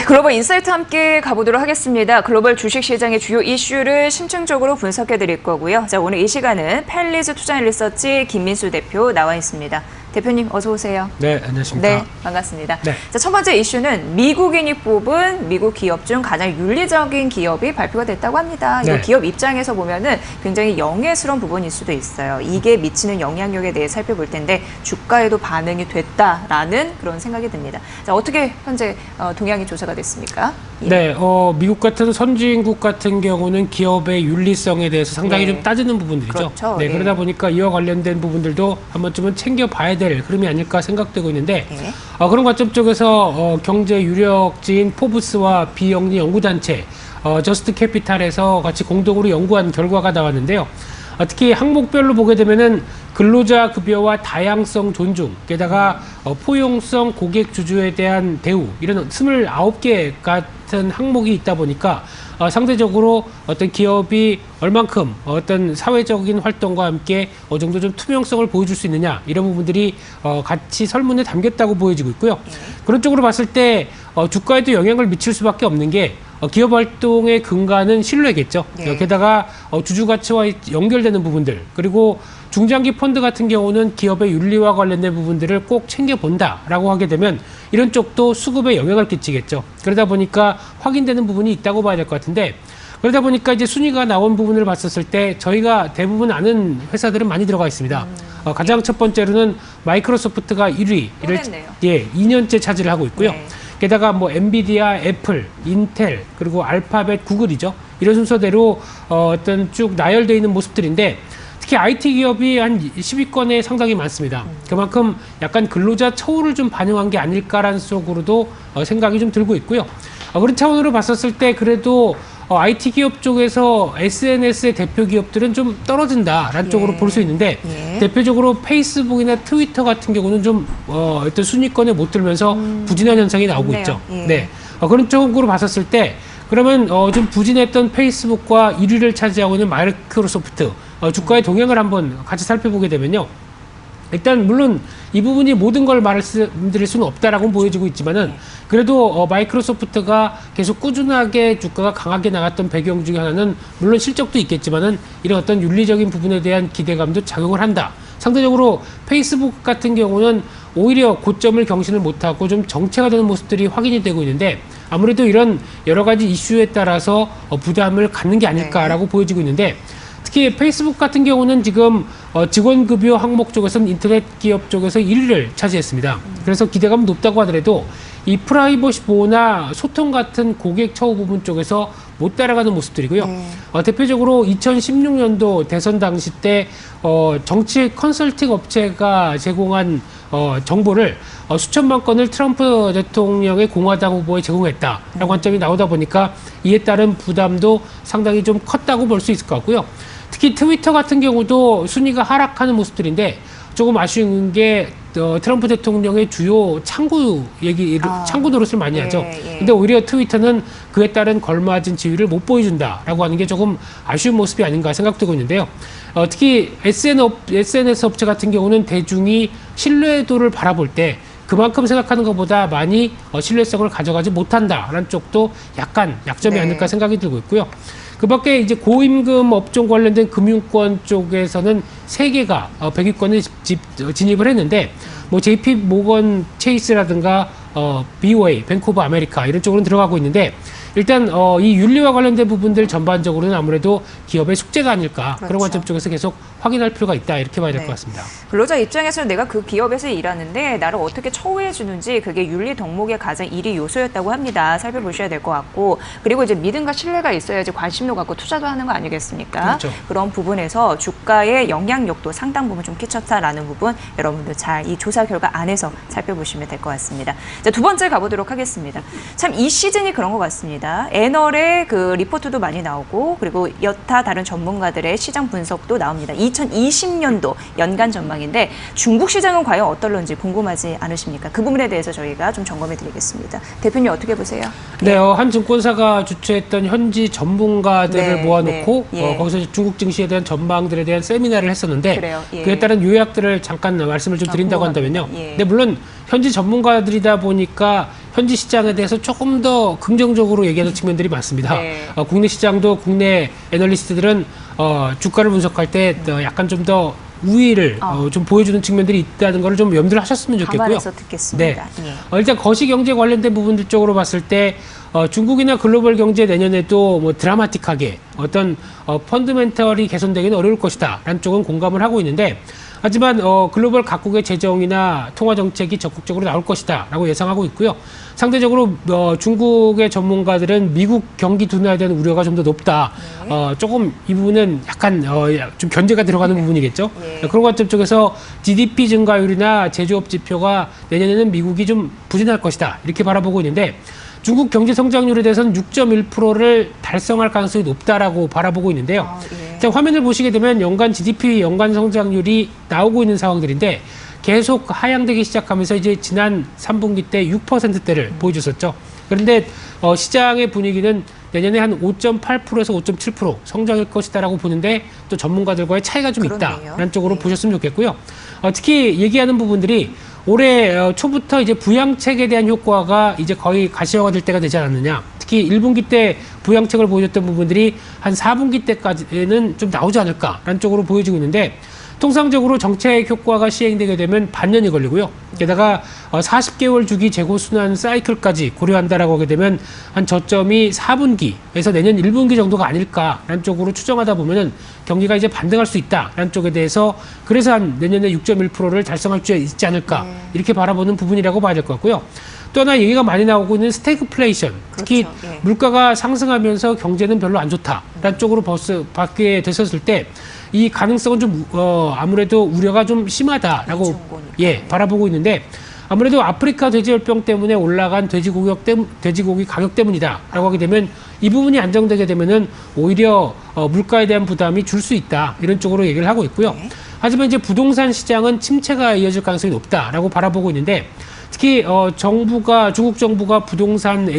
글로벌 인사이트 함께 가보도록 하겠습니다. 글로벌 주식시장의 주요 이슈를 심층적으로 분석해드릴 거고요. 자, 오늘 이 시간은 펠리즈 투자앤리서치 김민수 대표 나와 있습니다. 대표님 어서 오세요. 네, 안녕하십니까. 네, 반갑습니다. 네. 자, 첫 번째 이슈는 미국인이 뽑은 미국 기업 중 가장 윤리적인 기업이 발표가 됐다고 합니다. 이거 네. 기업 입장에서 보면은 굉장히 영예스러운 부분일 수도 있어요. 이게 미치는 영향력에 대해 살펴볼 텐데 주가에도 반응이 됐다라는 그런 생각이 듭니다. 자, 어떻게 현재 동향이 조사가 됐습니까? 예. 네, 미국 같은 선진국 같은 경우는 기업의 윤리성에 대해서 상당히 네. 좀 따지는 부분들이죠. 그렇죠. 네, 예. 그러다 보니까 이와 관련된 부분들도 한 번쯤은 챙겨봐야 될 흐름이 아닐까 생각되고 있는데 예. 그런 관점 쪽에서 경제 유력지인 포브스와 비영리 연구단체 저스트 캐피탈에서 같이 공동으로 연구한 결과가 나왔는데요. 특히 항목별로 보게 되면은 근로자 급여와 다양성 존중, 게다가 포용성 고객 주주에 대한 대우 이런 29개 같은 항목이 있다 보니까 상대적으로 어떤 기업이 얼만큼 어떤 사회적인 활동과 함께 어느 정도 좀 투명성을 보여줄 수 있느냐 이런 부분들이 같이 설문에 담겼다고 보여지고 있고요. 그런 쪽으로 봤을 때 주가에도 영향을 미칠 수밖에 없는 게 기업 활동의 근간은 신뢰겠죠. 네. 게다가 주주 가치와 연결되는 부분들, 그리고 중장기 펀드 같은 경우는 기업의 윤리와 관련된 부분들을 꼭 챙겨본다라고 하게 되면 이런 쪽도 수급에 영향을 끼치겠죠. 그러다 보니까 확인되는 부분이 있다고 봐야 될 것 같은데, 그러다 보니까 이제 순위가 나온 부분을 봤었을 때 저희가 대부분 아는 회사들은 많이 들어가 있습니다. 가장 첫 번째로는 마이크로소프트가 1위를 2년째 차지를 하고 있고요. 네. 게다가 뭐 엔비디아, 애플, 인텔, 그리고 알파벳, 구글이죠. 이런 순서대로 어떤 쭉 나열되어 있는 모습들인데, 특히 IT 기업이 한 10위권에 상당히 많습니다. 그만큼 약간 근로자 처우를 좀 반영한 게 아닐까라는 쪽으로도 생각이 좀 들고 있고요. 그런 차원으로 봤었을 때 그래도 IT 기업 쪽에서 SNS의 대표 기업들은 좀 떨어진다라는 예. 쪽으로 볼 수 있는데, 예. 대표적으로 페이스북이나 트위터 같은 경우는 좀 어떤 순위권에 못 들면서 부진한 현상이 나오고 좋네요. 있죠. 예. 네. 그런 쪽으로 봤었을 때 그러면 좀 부진했던 페이스북과 1위를 차지하고 있는 마이크로소프트 주가의 동향을 한번 같이 살펴보게 되면요. 일단 물론 이 부분이 모든 걸 말씀드릴 수는 없다라고 보여지고 있지만은 그래도 마이크로소프트가 계속 꾸준하게 주가가 강하게 나갔던 배경 중에 하나는 물론 실적도 있겠지만은 이런 어떤 윤리적인 부분에 대한 기대감도 작용을 한다. 상대적으로 페이스북 같은 경우는 오히려 고점을 경신을 못하고 좀 정체가 되는 모습들이 확인이 되고 있는데, 아무래도 이런 여러 가지 이슈에 따라서 부담을 갖는 게 아닐까라고 보여지고 있는데, 특히 페이스북 같은 경우는 지금 직원급여 항목 쪽에서는 인터넷 기업 쪽에서 1위를 차지했습니다. 그래서 기대감은 높다고 하더라도 이 프라이버시 보호나 소통 같은 고객 처우 부분 쪽에서 못 따라가는 모습들이고요. 대표적으로 2016년도 대선 당시 때 정치 컨설팅 업체가 제공한 정보를 수천만 건을 트럼프 대통령의 공화당 후보에 제공했다라는 관점이 나오다 보니까 이에 따른 부담도 상당히 좀 컸다고 볼 수 있을 것 같고요. 특히 트위터 같은 경우도 순위가 하락하는 모습들인데, 조금 아쉬운 게 트럼프 대통령의 주요 창구 창구 노릇을 많이 하죠. 근데 오히려 트위터는 그에 따른 걸맞은 지위를 못 보여준다라고 하는 게 조금 아쉬운 모습이 아닌가 생각되고 있는데요. 특히 SNS 업체 같은 경우는 대중이 신뢰도를 바라볼 때 그만큼 생각하는 것보다 많이 신뢰성을 가져가지 못한다라는 쪽도 약간 약점이 아닐까 생각이 들고 있고요. 그 밖에 이제 고임금 업종 관련된 금융권 쪽에서는 3개가 100위권에 진입을 했는데, 뭐 JP 모건 체이스라든가 BOA, 뱅크 오브 아메리카 이런 쪽으로는 들어가고 있는데, 일단 이 윤리와 관련된 부분들 전반적으로는 아무래도 기업의 숙제가 아닐까, 그렇죠. 그런 관점 쪽에서 계속 확인할 필요가 있다, 이렇게 봐야 될 것 같습니다. 근로자 입장에서는 내가 그 기업에서 일하는데 나를 어떻게 처우해 주는지 그게 윤리 덕목의 가장 1위 요소였다고 합니다. 살펴보셔야 될 것 같고, 그리고 이제 믿음과 신뢰가 있어야지 관심도 갖고 투자도 하는 거 아니겠습니까? 그렇죠. 그런 부분에서 주가의 영향력도 상당 부분 좀 끼쳤다라는 부분 여러분들 잘 이 조사 결과 안에서 살펴보시면 될 것 같습니다. 자, 두 번째 가보도록 하겠습니다. 참 이 시즌이 그런 것 같습니다. 애널의 그 리포트도 많이 나오고, 그리고 여타 다른 전문가들의 시장 분석도 나옵니다. 2020년도 연간 전망인데 중국 시장은 과연 어떨런지 궁금하지 않으십니까? 그 부분에 대해서 저희가 좀 점검해 드리겠습니다. 대표님 어떻게 보세요? 네, 한 증권사가 주최했던 현지 전문가들을 네, 모아놓고 네, 예. 거기서 중국 증시에 대한 전망들에 대한 세미나를 했었는데, 그래요, 예. 그에 따른 요약들을 잠깐 말씀을 좀 드린다고 한다면요. 예. 근데 물론 현지 전문가들이다 보니까 현지 시장에 대해서 조금 더 긍정적으로 얘기하는 측면들이 많습니다. 네. 국내 시장도 국내 애널리스트들은 주가를 분석할 때 약간 좀 더 우위를 좀 보여주는 측면들이 있다는 걸 좀 염두를 하셨으면 좋겠고요. 감안해서 듣겠습니다. 네. 예. 일단 거시경제 관련된 부분들 쪽으로 봤을 때 중국이나 글로벌 경제 내년에도 뭐 드라마틱하게 어떤 펀드멘털이 개선되기는 어려울 것이다 라는 쪽은 공감을 하고 있는데, 하지만 글로벌 각국의 재정이나 통화 정책이 적극적으로 나올 것이다 라고 예상하고 있고요. 상대적으로 중국의 전문가들은 미국 경기 둔화에 대한 우려가 좀 더 높다. 조금 이 부분은 약간 좀 견제가 들어가는 부분이겠죠. 네. 그런 관점 쪽에서 GDP 증가율이나 제조업 지표가 내년에는 미국이 좀 부진할 것이다 이렇게 바라보고 있는데, 중국 경제 성장률에 대해서는 6.1%를 달성할 가능성이 높다라고 바라보고 있는데요. 예. 자, 화면을 보시게 되면 연간 GDP 연간 성장률이 나오고 있는 상황들인데 계속 하향되기 시작하면서 이제 지난 3분기 때 6%대를 보여줬었죠. 그런데 시장의 분위기는 내년에 한 5.8%에서 5.7% 성장일 것이다라고 보는데 또 전문가들과의 차이가 좀 그렇네요. 있다라는 쪽으로 네. 보셨으면 좋겠고요. 특히 얘기하는 부분들이 올해 초부터 이제 부양책에 대한 효과가 이제 거의 가시화가 될 때가 되지 않았느냐. 특히 1분기 때 부양책을 보여줬던 부분들이 한 4분기 때까지는 좀 나오지 않을까라는 쪽으로 보여지고 있는데, 통상적으로 정책 효과가 시행되게 되면 반년이 걸리고요. 게다가 40개월 주기 재고순환 사이클까지 고려한다라고 하게 되면 한 저점이 4분기에서 내년 1분기 정도가 아닐까라는 쪽으로 추정하다 보면은 경기가 이제 반등할 수 있다라는 쪽에 대해서 그래서 한 내년에 6.1%를 달성할 수 있지 않을까 이렇게 바라보는 부분이라고 봐야 될 것 같고요. 또 하나 얘기가 많이 나오고 있는 스태그플레이션, 특히 그렇죠. 예. 물가가 상승하면서 경제는 별로 안 좋다라는 쪽으로 받게 됐었을 때 이 가능성은 좀 아무래도 우려가 좀 심하다라고 좋은 거니까. 바라보고 있는데, 아무래도 아프리카 돼지열병 때문에 올라간 돼지고기 가격 때문이다라고 하게 되면 이 부분이 안정되게 되면은 오히려 물가에 대한 부담이 줄 수 있다 이런 쪽으로 얘기를 하고 있고요. 네. 하지만 이제 부동산 시장은 침체가 이어질 가능성이 높다라고 바라보고 있는데, 특히 중국 정부가 부동산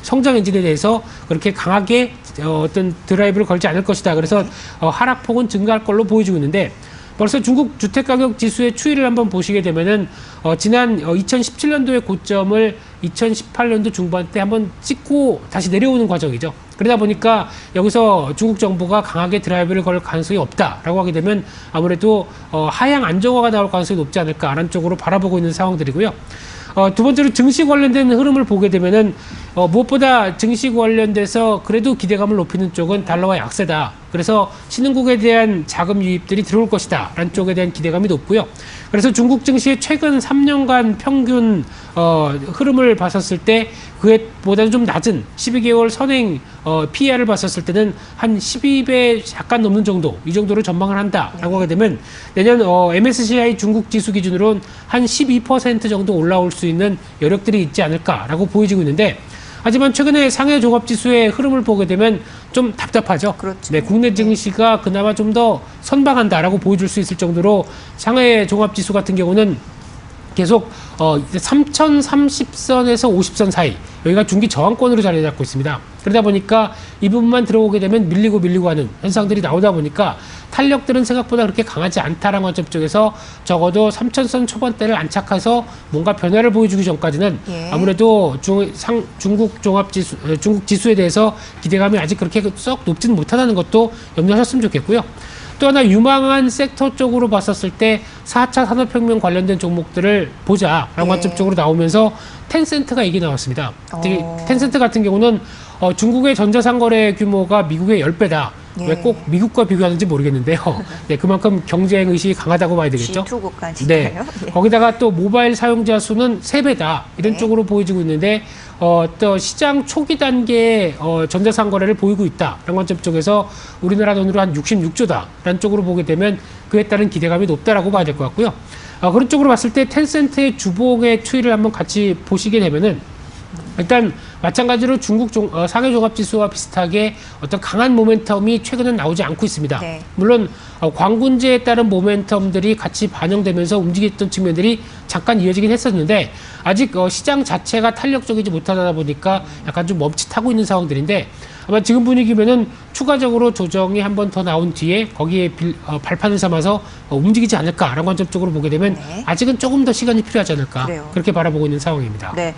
성장 엔진에 대해서 그렇게 강하게 어떤 드라이브를 걸지 않을 것이다. 그래서 하락폭은 증가할 걸로 보여지고 있는데, 벌써 중국 주택가격 지수의 추이를 한번 보시게 되면은 지난 2017년도의 고점을 2018년도 중반 때 한번 찍고 다시 내려오는 과정이죠. 그러다 보니까 여기서 중국 정부가 강하게 드라이브를 걸 가능성이 없다라고 하게 되면 아무래도 하향 안정화가 나올 가능성이 높지 않을까라는 쪽으로 바라보고 있는 상황들이고요. 두 번째로 증시 관련된 흐름을 보게 되면은 무엇보다 증시 관련돼서 그래도 기대감을 높이는 쪽은 달러와 약세다. 그래서 신흥국에 대한 자금 유입들이 들어올 것이다 라는 쪽에 대한 기대감이 높고요. 그래서 중국 증시의 최근 3년간 평균 흐름을 봤었을 때 그보다는 좀 낮은 12개월 선행 PER을 봤었을 때는 한 12배 약간 넘는 정도, 이 정도로 전망을 한다라고 하게 되면 내년 MSCI 중국 지수 기준으로는 한 12% 정도 올라올 수 있는 여력들이 있지 않을까라고 보여지고 있는데, 하지만 최근에 상해 종합지수의 흐름을 보게 되면 좀 답답하죠. 그렇죠. 네, 국내 증시가 그나마 좀 더 선방한다라고 보여줄 수 있을 정도로 상해 종합지수 같은 경우는 계속 3030선에서 50선 사이, 여기가 중기 저항권으로 자리 잡고 있습니다. 그러다 보니까 이 부분만 들어오게 되면 밀리고 하는 현상들이 나오다 보니까 탄력들은 생각보다 그렇게 강하지 않다라는 관점 쪽에서 적어도 3000선 초반대를 안착해서 뭔가 변화를 보여주기 전까지는 아무래도 중국 지수에 대해서 기대감이 아직 그렇게 썩 높지는 못하다는 것도 염두하셨으면 좋겠고요. 또 하나 유망한 섹터 쪽으로 봤었을 때 4차 산업혁명 관련된 종목들을 보자라는 관점 쪽으로 나오면서 텐센트가 얘기 나왔습니다. 특히 텐센트 같은 경우는 중국의 전자상거래 규모가 미국의 10배다. 왜 꼭 미국과 비교하는지 모르겠는데요. 네, 그만큼 경쟁 의식이 강하다고 봐야 되겠죠. G2 국가니까요. 네. 거기다가 또 모바일 사용자 수는 3배다. 이런 쪽으로 보여지고 있는데 또 시장 초기 단계에 전자상거래를 보이고 있다라는 관점 쪽에서 우리나라 돈으로 한 66조다라는 쪽으로 보게 되면 그에 따른 기대감이 높다라고 봐야 될 것 같고요. 그런 쪽으로 봤을 때 텐센트의 주봉의 추이를 한번 같이 보시게 되면은 일단 마찬가지로 중국 상해 종합지수와 비슷하게 어떤 강한 모멘텀이 최근엔 나오지 않고 있습니다. 네. 물론 광군제에 따른 모멘텀들이 같이 반영되면서 움직였던 측면들이 잠깐 이어지긴 했었는데 아직 시장 자체가 탄력적이지 못하다 보니까 약간 좀 멈칫하고 있는 상황들인데, 아마 지금 분위기면은 추가적으로 조정이 한 번 더 나온 뒤에 거기에 발판을 삼아서 움직이지 않을까라는 관점 쪽으로 보게 되면 아직은 조금 더 시간이 필요하지 않을까, 그래요. 그렇게 바라보고 있는 상황입니다. 네.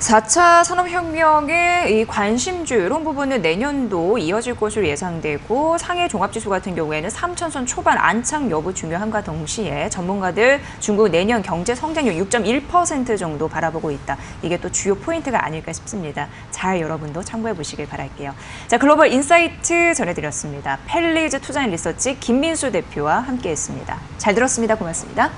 4차 산업혁명의 이 관심주 이런 부분은 내년도 이어질 것으로 예상되고 상해 종합지수 같은 경우에는 3천선 초반 안착 여부 중요함과 동시에 전문가들 중국 내년 경제 성장률 6.1% 정도 바라보고 있다. 이게 또 주요 포인트가 아닐까 싶습니다. 잘 여러분도 참고해 보시길 바랄게요. 자, 글로벌 인사이트 전해드렸습니다. 펠리즈 투자인 리서치 김민수 대표와 함께했습니다. 잘 들었습니다. 고맙습니다.